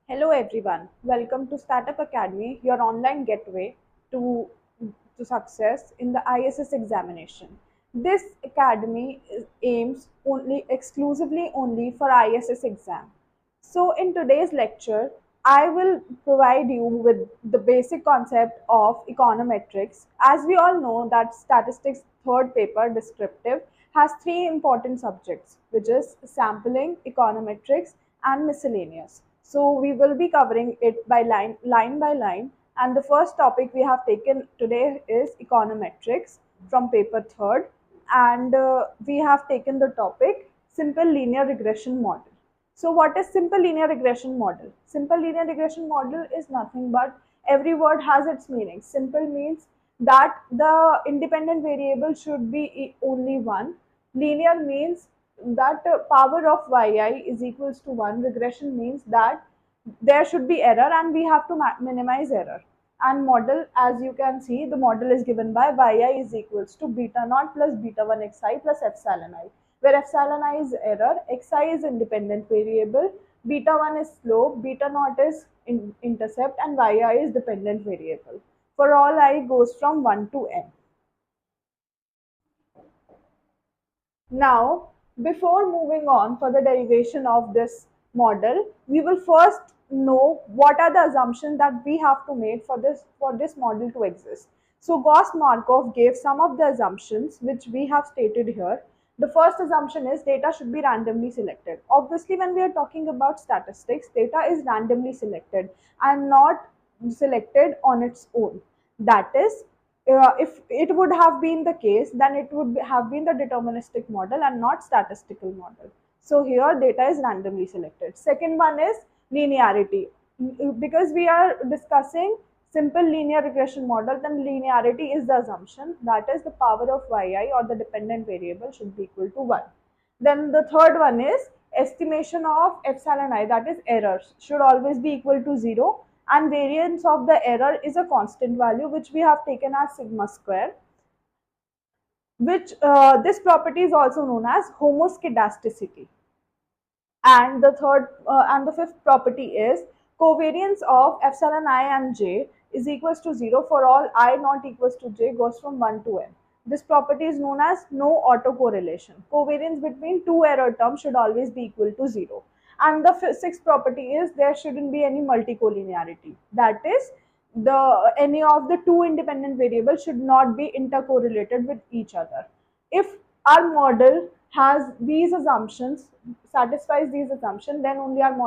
Hello everyone, welcome to Startup Academy, your online gateway to, to success in the ISS examination. This academy aims only exclusively only for ISS exam. So in today's lecture, I will provide you with the basic concept of econometrics. As we all know that statistics third paper descriptive has three important subjects, which is sampling, econometrics, and miscellaneous. So we will be covering it by line by line. And the first topic we have taken today is econometrics from paper third, and we have taken the topic simple linear regression model. So what is simple linear regression model? Simple linear regression model is nothing but every word has its meaning. Simple means that the independent variable should be only one. Linear means that power of yi is equals to 1. Regression means that there should be error and we have to minimize error. And model, as you can see, the model is given by yi is equals to beta naught plus beta 1 xi plus epsilon I, where epsilon I is error, xi is independent variable, beta 1 is slope, beta naught is intercept, and yi is dependent variable. For all I goes from 1 to n. Now, before moving on for the derivation of this model, we will first know what are the assumptions that we have to make for this model to exist. So Gauss-Markov gave some of the assumptions which we have stated here. The first assumption is data should be randomly selected. Obviously, when we are talking about statistics, data is randomly selected and not selected on its own. That is, if it would have been the case, then it would have been the deterministic model and not statistical model. So here data is randomly selected. Second one is linearity. Because we are discussing simple linear regression model, then linearity is the assumption. That is, the power of yi or the dependent variable should be equal to 1. Then the third one is estimation of epsilon I, that is errors, should always be equal to 0, and variance of the error is a constant value which we have taken as sigma square, which this property is also known as homoscedasticity. And the fifth property is covariance of epsilon I and j is equals to 0 for all I not equals to j goes from 1 to n. This property is known as no autocorrelation. Covariance between two error terms should always be equal to 0. And the sixth property is there shouldn't be any multicollinearity. That is, any of the two independent variables should not be intercorrelated with each other. If our model has these assumptions, satisfies these assumptions, then only our model